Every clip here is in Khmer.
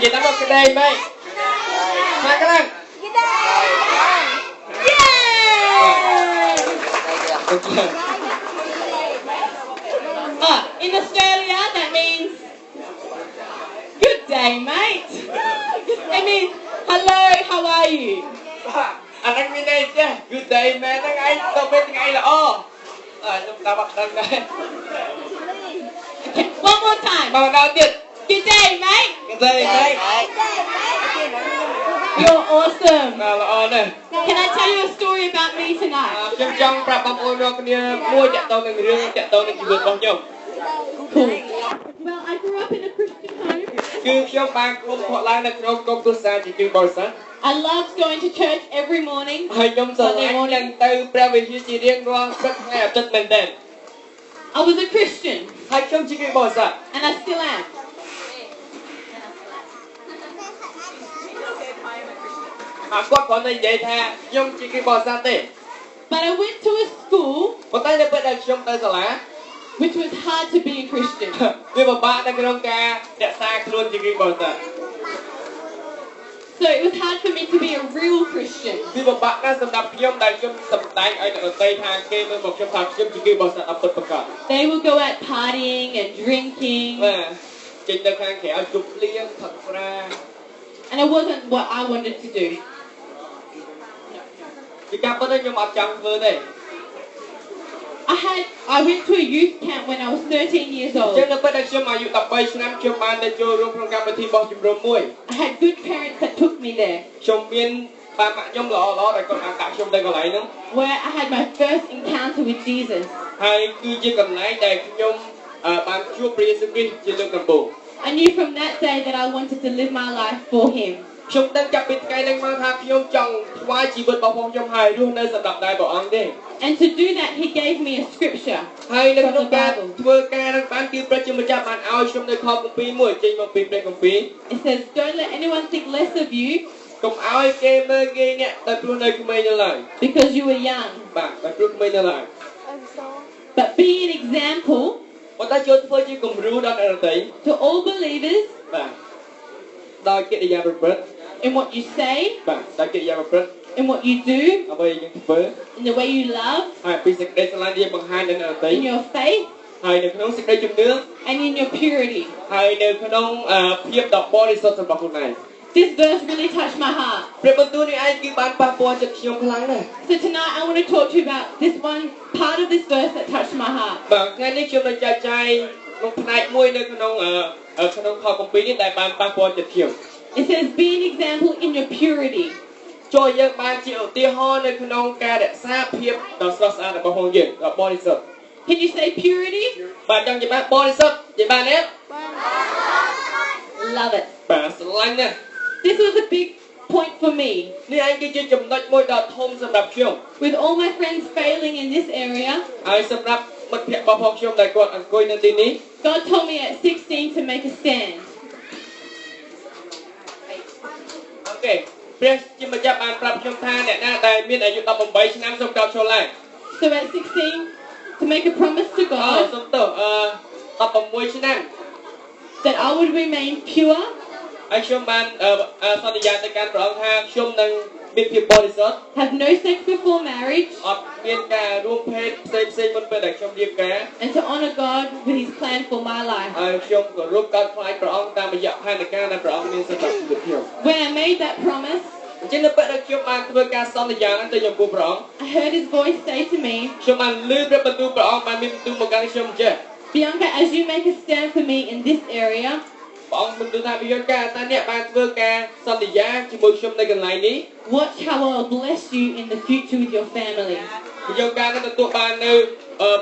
Chị tắm một cái đây mày. Hai cái này. In Australia, that means good day, mate. It means hello, how are you? Anh đang bên đây chứ. Good day man, đang anh tao bên ngay là chúng ta bắt đầu đây. Okay, one more time. Mà nàoទៀត. Good day, mate. Good day mate. You're awesome. Nào nè. Can I tell you a story about me tonight?ខ្ញុំចង់ប្រាប់បងប្អូនរាល់គ្នាមួយតាក់ទងនឹងរឿងតាក់ទងនឹងជីវិតរបស់ខ្ញុំ Cool. Well, I grew up in a Christian home. គឺខ្ញុំបានគ្រប់ផឡើងនៅក្នុងក្រុមគ្រួសារជាគឺបរិស័ទ I loved going to church every morning. ហើយខ្ញុំស្រឡាញ់នឹងទៅព្រះវិហារជារៀងរាល់ព្រឹកថ្ងៃអាទិត្យមែនទែន I was a Christian. ហើយខ្ញុំជាគឺបរិស័ទ And I still am. គាត់គ្រាន់តែនិយាយថាខ្ញុំជាគឺបរិស័ទទេ But I went to a school ប៉ុន្តែនៅពេលដែលខ្ញុំទៅសាលា which was hard to be a Christian. វាពិបាកនៅក្នុងការរក្សាខ្លួនជាគឺបរិស័ទ So it was hard for me to be a real Christian. វាពិបាកណាស់សម្រាប់ខ្ញុំដែលខ្ញុំសម្ដែងឲ្យអ្នកដទៃថាគេមើលមកខ្ញុំថាខ្ញុំជាគឺបរិស័ទអត់ពិតប្រាកដ They would go out partying and drinking. ចេញទៅខាងក្រៅជប់លៀងផឹកស្រា And it wasn't what I wanted to do. ពីការពិតខ្ញុំអត់ចង់ធ្វើទេ I went to a youth camp when I was 13 years ចឹង old. នៅពេលដែលខ្ញុំអាយុ13ឆ្នាំខ្ញុំបានទៅចូលរួមក្នុងកម្មវិធីបោះជំរំមួយ I had good parents that took me there, ខ្ញុំមានបានម៉ាក់ខ្ញុំល្អដែលគាត់បានដាក់ខ្ញុំទៅកន្លែងហ្នឹង where I had my first encounter with Jesus. ហើយគឺជាកន្លែងដែលខ្ញុំបានជួបព្រះយេស៊ូវគ្រីស្ទជាលើកដំបូង I knew from that day that I wanted to live my life for Him. ខ្ញុំដឹងចាប់ពីថ្ងៃហ្នឹងមកថាខ្ញុំចង់ថ្វាយជីវិតរបស់ខ្ញុំហើយរស់នៅសម្រាប់តែព្រះអង្គទេ And to do that, He gave me a scripture ហើយនៅក្នុងការធ្វើការហ្នឹងបានគឺព្រះជាម្ចាស់បានឲ្យខ្ញុំនៅខគម្ពីរមួយចេញមកពីព្រះគម្ពីរ It says, "Don't let anyone think less of you កុំឲ្យគេមើលងាយអ្នកតែព្រោះនៅក្មេងនៅឡើយ because you are young, បាទតែព្រោះក្មេងនៅឡើយ but be an example ប៉ុន្តែចូលធ្វើជាគំរូដល់អ្នកដទៃ to all believers បាទដោយកិត្តិយសប្រព្រឹត្ត in what you say, បាទដោយកិត្តិយសប្រព្រឹត្ត in what you do, អ្វីយើងធ្វើ in the way you love, ហើយពីសេចក្តីស្រឡាញ់យើងបង្ហាញដល់អ្នកដទៃ in your faith, ហើយនៅក្នុងសេចក្តីជំនឿ and in your purity." ហើយនៅក្នុងភាពដ៏បរិសុទ្ធរបស់ខ្លួនឯង This verse really touched my heart. ព្រះបន្ទូលនេះឯងគឺបានប៉ះពាល់ចិត្តខ្ញុំខ្លាំងណាស់ So tonight I want to talk to you about this one part of this verse that touched my heart. បាទថ្ងៃនេះខ្ញុំនឹងចែកចាយក្នុងផ្នែកមួយនៅក្នុងខគម្ពីរនេះដែលបានប៉ះពាល់ចិត្តខ្ញុំ It says, "Be an example in your purity." ចូលយើងបានជាឧទាហរណ៍នៅក្នុងការរក្សាភាពដ៏ស្រស់ស្អាតរបស់ខ្លួនយើងដ៏បរិសុទ្ធ Can you say purity? បាទចង់និយាយបានបរិសុទ្ធនិយាយបានទេ Love it. បាទស្រឡាញ់ណាស់ This was a big point for me. នេះឯងគឺជាចំណុចមួយដ៏ធំសម្រាប់ខ្ញុំ With all my friends failing in this area, ហើយសម្រាប់មិត្តភក្តិរបស់ខ្ញុំដែលគាត់អង្គុយនៅទីនេះ God told me at 16 to make a stand. អូខេព្រះជាម្ចាស់បានប្រាប់ខ្ញុំថាអ្នកណាដែលមានអាយុ18ឆ្នាំសូមក្រោកឈរឡើង So at 16, to make a promise to អូ God សូមទោស16ឆ្នាំ that I would remain pure, ហើយខ្ញុំបានសន្យាទៅកាន់ព្រះអង្គថាខ្ញុំនឹងមានភាពបរិសុទ្ធ have no sex before marriage, អត់មានការរួមភេទផ្សេងមុនពេលដែលខ្ញុំរៀបការ and to honor God with His plan for my life. ហើយខ្ញុំក៏រួបកោតខ្លាចព្រះអង្គតាមរយៈផែនការដែលព្រះអង្គមានសម្រាប់ជីវិតខ្ញុំ When I made that promise, អញ្ចឹងនៅពេលដែលខ្ញុំបានធ្វើការសន្យាហ្នឹងទៅចំពោះព្រះអង្គ I heard His voice say to me, ខ្ញុំបានឮព្រះបន្ទូលព្រះអង្គបានមានបន្ទូលមកកាន់ខ្ញុំចេះ "Bianca, as you make a stand for me in this area, ព្រះអង្គបន្ទូលថាវិញ្ញាណការតាអ្នកបានធ្វើការសន្យាជាមួយខ្ញុំនៅកន្លែងនេះ watch how I'll bless you in the future with your family." វិញ្ញាណការនឹងទទួលបាននៅ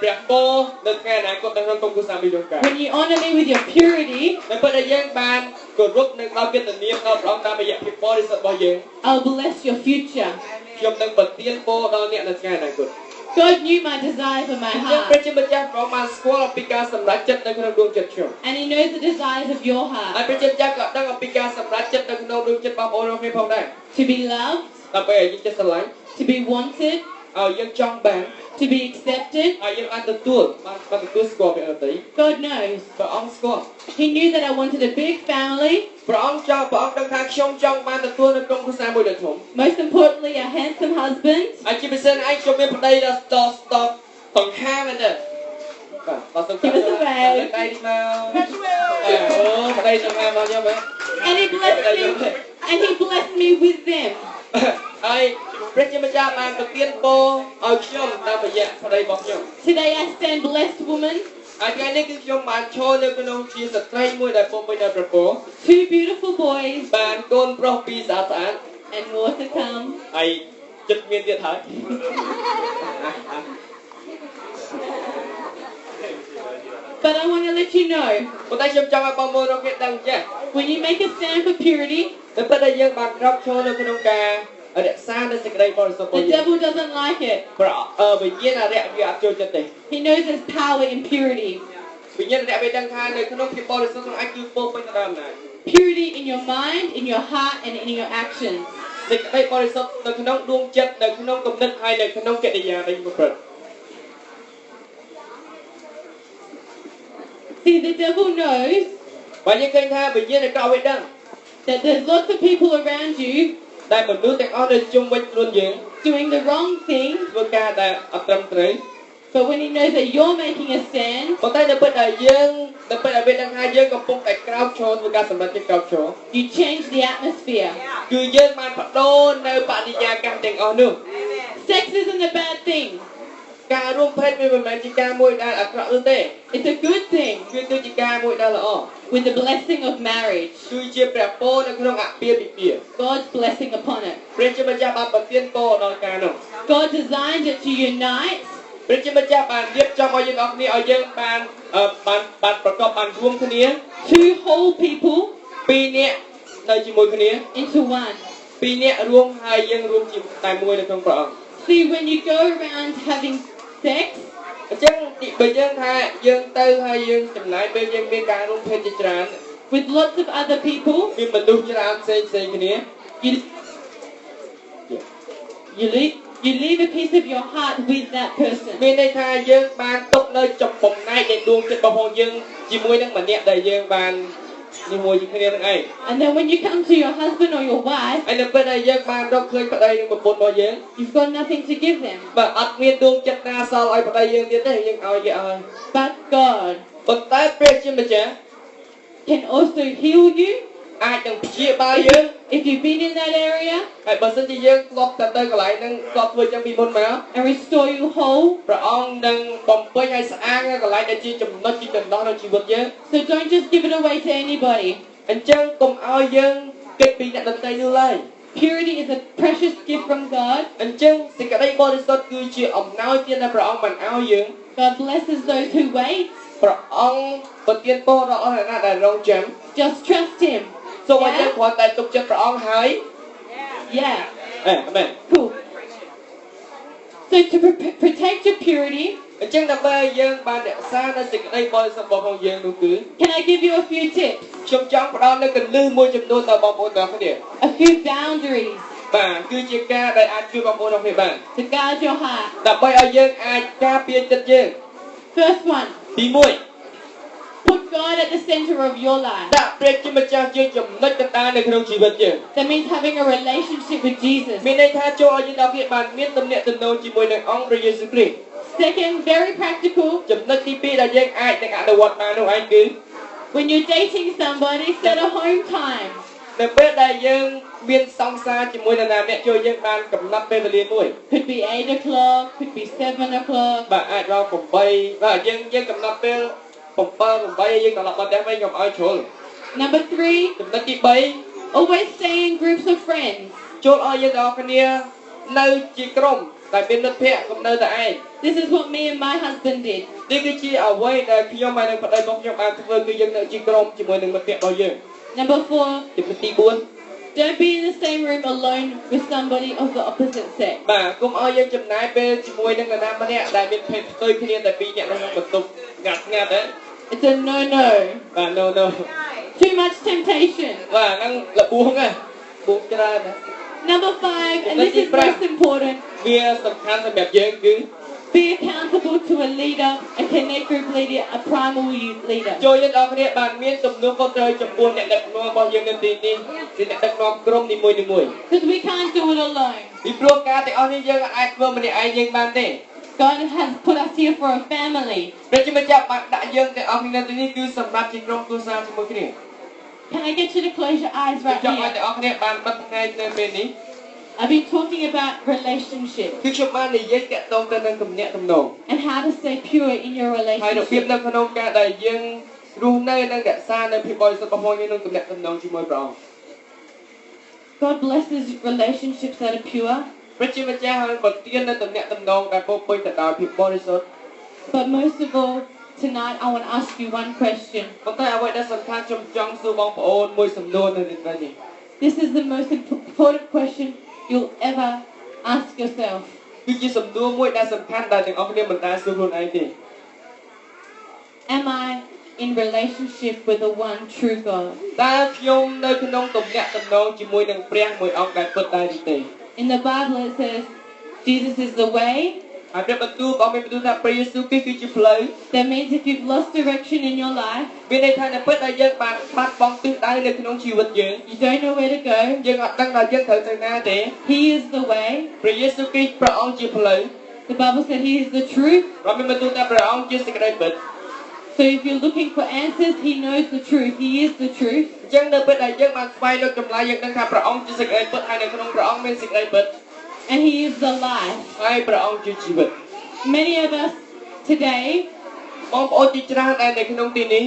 ព្រះពរនៅថ្ងៃអនាគតនៅក្នុងក្រុមគ្រួសារវិញ្ញាណការ When you honor me with your purity, នៅពេលដែលយើងបានគោរពនឹងដល់កិត្តិនាមដល់ព្រះអង្គតាមរយៈភាពបរិសុទ្ធរបស់យើង I'll bless your future. ខ្ញុំនឹងប្រទានពរដល់អ្នកនៅថ្ងៃអនាគត God knew my desire for my យើងព្រះ heart, ជាម្ចាស់ព្រះអង្គបានស្គាល់អំពីការសម្រេចចិត្តនៅក្នុងដួងចិត្តខ្ញុំ and He knows the desires of your ហើយ heart. ព្រះជាម្ចាស់ក៏ដឹងអំពីការសម្រេចចិត្តនៅក្នុងដួងចិត្តបងប្អូនរបស់ខ្ញុំផងដែរ To be loved, ដើម្បីឲ្យយើងចិត្តស្រឡាញ់ to be wanted, ឲ្យយើងចង់បាន to to be accepted. ហើយយើងបានទទួលស្គាល់ពីអតីត God knows. ព្រះអង្គស្គាល់ He knew that I wanted a big family. ព្រះអង្គដឹងថាខ្ញុំចង់បានទទួលនៅក្នុងគ្រួសារមួយដ៏ធំ Most importantly, a handsome husband. ហើយជាពិសេសឯងខ្ញុំមានប្តីដ៏ស្តង្ហាមែនទេបាទសង្ឃាដៃមកប្តីសង្ហាមកខ្ញុំហ៎ And he blessed me with them. ហើយព្រះជាម្ចាស់បានប្រទានពរឲ្យខ្ញុំតាមរយៈប្តីរបស់ខ្ញុំ Today I stand blessed woman. ហើយថ្ងៃនេះគឺខ្ញុំបានឈរនៅក្នុងជាស្ត្រីមួយដែលពោរពេញដោយព្រះពរ Two beautiful boys. បានកូនប្រុសពីរស្អាត And more to come. ហើយចិត្តមានទៀតហើយ But I want to let you know, ប៉ុន្តែខ្ញុំចង់ឲ្យបងប្អូនរបស់គេដឹងចេះ when you make a stand for purity, តែប៉ុន្តែយើងបានក្រោកឈរនៅក្នុងការរក្សានៅសេចក្តីបរិសុទ្ធរបស់ the យើង devil doesn't like it. វិញ្ញាណអរិយវាអត់ចូលចិត្តទេ He knows there's power in purity. វិញ្ញាណអរិយវាដឹងថានៅក្នុងភាពបរិសុទ្ធក្នុងអាចគឺពោរពេញទៅដោយអំណាច Purity in your mind, in your heart, and in your actions. សេចក្តីបរិសុទ្ធនៅក្នុងដួងចិត្តនៅក្នុងគំនិតហើយនៅក្នុងកិរិយាដែលយើងប្រព្រឹត្ត See, the devil knows បើយើងឃើញថាវិញ្ញាណអាក្រក់វាដឹង that there's lots of people around you តែមនុស្សទាំងអស់នៅជុំវិញខ្លួនយើង doing the wrong thing. ធ្វើការដែលអត់ត្រឹមត្រូវ But when he knows that you're making a stand, ប៉ុន្តែនៅពេលដែលយើងវាដឹងថាយើងកំពុងតែក្រោកឈរធ្វើការសម្រេចចិត្តក្រោកឈរ you change the atmosphere. គឺយើងបានបដូរនៅបរិយាកាសទាំងអស់នោះ Sex isn't a bad thing. ការរួមភេទវាមិនមែនជាការមួយដែលអាក្រក់នោះទេ It's a good thing វាគឺជាការមួយដែលល្អ with the blessing of marriage. គឺជាព្រះពរនៅក្នុងអពាហ៍ពិពាហ៍ God's blessing upon it. ព្រះជាម្ចាស់បានប្រទានពរដល់ការនោះ God designed it to unite ព្រះជាម្ចាស់បានរៀបចំឲ្យយើងអស់គ្នាឲ្យយើងបានប្រកបបានរួមគ្នា two whole people ពីរនាក់នៅជាមួយគ្នា into one. ពីរនាក់រួមហើយយើងរួមជាតែមួយនៅក្នុងព្រះអង្គ See, when you go around having sex, អញ្ចឹងបើយើងថាយើងទៅហើយយើងចំណាយពេលយើងមានការរួមភេទជាច្រើន with lots of other people, មានមនុស្សច្រើនផ្សេងគ្នា you leave a piece of your heart with that person. មានន័យថាយើងបានទុកនៅចំណាយនៃដួងចិត្តរបស់យើងជាមួយនឹងម្នាក់ដែលយើងបានជាមួយគ្នានឹងឯង And then when you come to your husband or your wife, ហើយនៅពេលដែលយើងបានរកឃើញប្តីនិងប្រពន្ធរបស់យើង you've got nothing to give them. បើអត់មានដួងចិត្តណាសល់ឲ្យប្តីយើងទៀតទេយើងឲ្យគេឲ្យ But God ប៉ុន្តែព្រះជាម្ចាស់ can also heal you អាចនឹងព្យាបាលយើង if you've been in that area ហើយបើសិនជាយើងធ្លាប់ទៅកន្លែងហ្នឹងធ្លាប់ធ្វើចឹងពីមុនមក and restore you whole. ព្រះអង្គនឹងបំពេញឲ្យស្អាងកន្លែងដែលជាចំណុចជាចំណោះក្នុងជីវិតយើង So don't just give it away to anybody. អញ្ចឹងកុំឲ្យយើងគិតពីអ្នកដទៃនោះឡើយ Purity is a precious gift from God. អញ្ចឹងសេចក្តីបរិសុទ្ធគឺជាអំណោយទានដែលព្រះអង្គបានឲ្យយើង God blesses those who wait. ព្រះអង្គប្រទានពរដល់អស់អ្នកដែលរងចាំ Just trust Him. សូមឲ្យយើងគ្រាន់តែទុកចិត្តព្រះអង្គហើយ Yeah. អាមែន Cool. So to protect your purity, អញ្ចឹងដើម្បីយើងបានរក្សានៅសេចក្តីបរិសុទ្ធរបស់យើងនោះគឺ can I give you a few tips? ខ្ញុំចង់ផ្ដល់នូវគន្លឹះមួយចំនួនដល់បងប្អូនទាំងគ្នា A few boundaries បាទគឺជាការដែលអាចជួយបងប្អូនទាំងគ្នាបាន to guard your heart. ដើម្បីឲ្យយើងអាចការពារចិត្តយើង First one, ទី1 put God at the center of your life. ដាក់ព្រះជាម្ចាស់ជាចំណុចកណ្ដាលនៅក្នុងជីវិតយើង That means having a relationship with Jesus. មានន័យថាចូលឲ្យយើងទាំងគ្នាបានមានទំនាក់ទំនងជាមួយនឹងអង្គព្រះយេស៊ូវគ្រីស្ទ Second, very practical. ចំណុចទី2ដែលយើងអាចនឹងអនុវត្តបាននោះឯងគឺ When you're dating somebody, set a home time. នៅពេលដែលយើងមានសង្សារជាមួយនរណាម្នាក់ជួយយើងបានកំណត់ពេលវេលាមួយ Could be 8 o'clock, could be 7 o'clock. បាទអាចដល់8បាទយើងកំណត់ពេល7 8យើងត្រឡប់មកផ្ទះវិញកុំឲ្យជ្រុល Number 3, ចំណុចទី always stay in groups of friends. 3ចូលឲ្យយើងទាំងគ្នានៅជាក្រុមតែមានមិត្តភក្តិកុំនៅតែឯង This is what me and my husband did. នេះគឺជាអ្វីដែលខ្ញុំហើយនឹងប្តីរបស់ខ្ញុំបានធ្វើគឺយើងនៅជាក្រុមជាមួយនឹងមិត្តភក្តិរបស់យើង Number 4, ទី4 don't be in the same room alone with somebody of the opposite sex. បាទកុំឲ្យយើងចំណាយពេលជាមួយនឹងនរណាម្នាក់ដែលមានភេទផ្ទុយគ្នាតែពីរនាក់នៅក្នុងបន្ទប់ស្ងាត់ៗទេ It's a no-no. បាទ no Too much temptation. បាទហ្នឹងលបួងណាបួងច្រើនណា Number 5, and this is most important, វាសំខាន់សម្រាប់យើងគឺ Be accountable to a leader, a connect group leader, a primal youth leader. ចូលយើងអរគ្នាបានមានទំនួលខុសត្រូវចំពោះអ្នកដឹកនាំរបស់យើងនៅទីនេះគឺអ្នកដឹកនាំក្រុមនីមួយៗ Because we can't do it alone. ពីព្រោះការទាំងអស់នេះយើងអាចធ្វើម្នាក់ឯងយើងបានទេ God has put us here for a family. ព្រះជាម្ចាស់បានដាក់យើងទាំងអស់គ្នានៅទីនេះគឺសម្រាប់ជាក្រុមគ្រួសារជាមួយគ្នា Can I get you to close your eyes right ចង់ឲ្យ here? ទាំងអស់គ្នាបានបិទថ្ងៃនៅពេលនេះ I've been talking about relationships គឺខ្ញុំបាននិយាយតាក់ទងទៅនឹងទំនាក់ទំនង and how to stay pure in your ហើយរបៀប relationship. នៅក្នុងការដែលយើងរស់នៅនិងរក្សានៅភាពបរិសុទ្ធរបស់យើងក្នុងទំនាក់ទំនងជាមួយព្រះអង្គ God blesses relationships that are pure, ព្រះជាម្ចាស់ហើយប្រទាននៅទំនាក់ទំនងដែលពោរពេញទៅដោយភាពបរិសុទ្ធ but most of all, tonight I want to ask you one question. ប៉ុន្តែអ្វីដែលសំខាន់ខ្ញុំចង់សួរបងប្អូនមួយសំណួរនៅថ្ងៃនេះ This is the most important question you'll ever ask yourself. គឺជាសំណួរមួយដែលសំខាន់ដែលទាំងអស់គ្នាមិនដែលសួរខ្លួនឯងទេ Am I in relationship with the one true God? តើខ្ញុំនៅក្នុងទំនាក់ទំនងជាមួយនឹងព្រះមួយអង្គដែលពិតដែរទេ In the Bible it says Jesus is the way. ហើយព្រះបន្ទូលរបស់មានបន្ទូលថាព្រះយេស៊ូវគ្រីស្ទគឺជាផ្លូវ That means if you've lost direction in your life, មានន័យថានៅពិតដែលយើងបានបាត់បង់ទិសដៅនៅក្នុងជីវិតយើង you don't know where to go, យើងអត់ដឹងថាយើងត្រូវទៅណាទេ He is the way. ព្រះយេស៊ូវគ្រីស្ទព្រះអង្គជាផ្លូវ The Bible said He is the truth. ព្រះមានបន្ទូលថាព្រះអង្គជាសេចក្តីពិត So if you're looking for answers, He knows the truth. He is the truth. អញ្ចឹងនៅពេលដែលយើងបានស្វែងរកចម្លើយយើងដឹងថាព្រះអង្គជាសេចក្តីពិតហើយនៅក្នុងព្រះអង្គមានសេចក្តីពិត And He is the life. ហើយព្រះអង្គជាជីវិត Many of us today បងប្អូនជាច្រើនដែលនៅក្នុងទីនេះ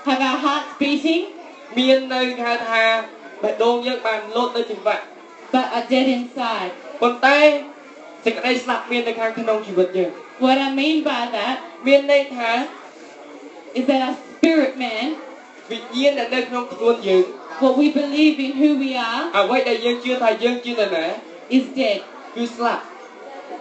have our hearts beating មាននៅគេហៅថាបេះដូងយើងបានលោតនៅចង្វាក់ but are dead inside. ប៉ុន្តែសេចក្តីស្លាប់មាននៅខាងក្នុងជីវិតយើង What I mean by that មានន័យថា is that our spirit man, វិញ្ញាណដែលនៅក្នុងខ្លួនយើង what we believe in who we are, អ្វីដែលយើងជឿថាយើងជានរណា is dead. គឺស្លាប់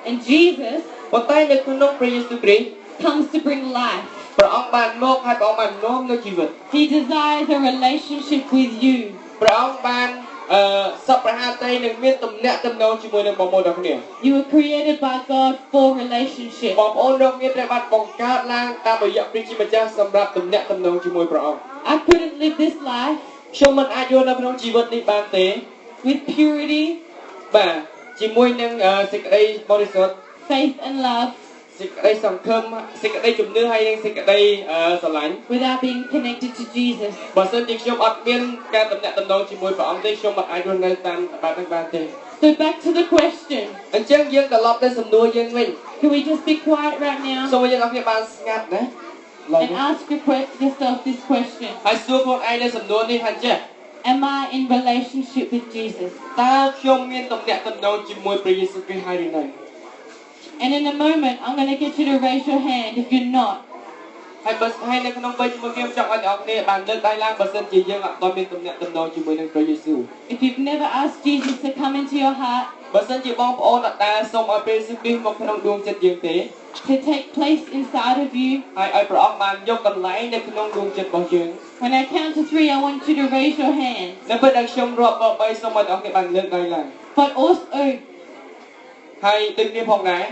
And Jesus ប៉ុន្តែនៅក្នុងព្រះយេស៊ូវគ្រីស្ទ comes to bring life. ព្រះអង្គបានមកហើយព្រះអង្គបាននាំនៅជីវិត He desires a relationship with you. ព្រះអង្គបានសពប្រហាតីនឹងមានទំនាក់ទំនងជាមួយនឹងបងប្អូនទាំងគ្នា You were created by God for relationship. បងប្អូនទាំងគ្នាត្រូវបានបង្កើតឡើងតាមរយៈព្រះជាម្ចាស់សម្រាប់ទំនាក់ទំនងជាមួយព្រះអង្គ I couldn't live this life ខ្ញុំមិនអាចរស់នៅក្នុងជីវិតនេះបានទេ with purity, បាទជាមួយនឹងសេចក្តីបរិសុទ្ធ faith and love សេចក្តីសង្ឃឹមសេចក្តីជំនឿហើយនិងសេចក្តីស្រឡាញ់ without being connected to Jesus. បើសិនជាខ្ញុំអត់មានការទំនាក់ទំនងជាមួយព្រះអង្គទេខ្ញុំមិនអាចរស់នៅតាមបែបនេះបានទេ So back to the question. អញ្ចឹងយើងត្រឡប់ទៅសំណួរយើងវិញ Can we just be quiet right សូម now ឲ្យយើងអរគ្នាបានស្ងាត់ណាឡើយ and ask yourself this question? ហើយសួរខ្លួនឯងនៅសំណួរនេះថាចេះ Am I in relationship with Jesus? តើខ្ញុំមានទំនាក់ទំនងជាមួយព្រះយេស៊ូវគ្រីស្ទហើយឬនៅ And in a moment, I'm going to get you to raise your hand if you're not. ហើយបើហើយនៅក្នុងពេលជាមួយខ្ញុំចង់ឲ្យអ្នកនរគ្នាបានលើកដៃឡើងបើសិនជាយើងអត់មានទំនាក់ទំនងជាមួយនឹងព្រះយេស៊ូវ If you've never asked Jesus to come into your heart, បើសិនជាបងប្អូនអត់ដែលសូមឲ្យព្រះយេស៊ូវគ្រីស្ទមកក្នុងដួងចិត្តយើងទេ to take place inside of you, ហើយឲ្យព្រះអង្គបានយកកន្លែងនៅក្នុងដួងចិត្តរបស់យើង when I count to 3, I want you to raise your hand. នៅពេលដែលខ្ញុំរាប់ដល់3សូមឲ្យអ្នកនរគ្នាបានលើកដៃឡើង But also, ហើយដូចគ្នាផងដែរ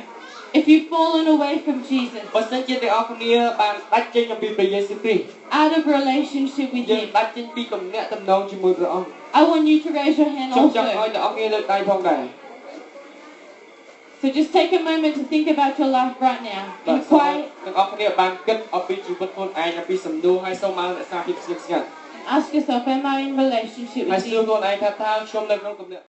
if you've fallen away from Jesus, បើសិនជាអ្នកនរគ្នាបានដាច់ចេញអំពីព្រះយេស៊ូវគ្រីស្ទ out of relationship with យើង Him, ដាច់ចេញពីទំនាក់ទំនងជាមួយព្រះអង្គ I want you to raise your hand ខ្ញុំចង់ឲ្យ also. អ្នកនរគ្នាលើកដៃផងដែរ So just take a moment to think about your life right now. បាទ Be សូមឲ្យ quiet អ្នកនរគ្នាបានគិតអំពីជីវិតខ្លួនឯងអំពីសំណួរហើយសូមឲ្យរក្សាភាពស្ងៀមស្ងាត់ and ask yourself, am I in relationship ហើយ with សួរ Jesus? ខ្លួនឯងថាតើខ្ញុំនៅក្នុងទំនាក់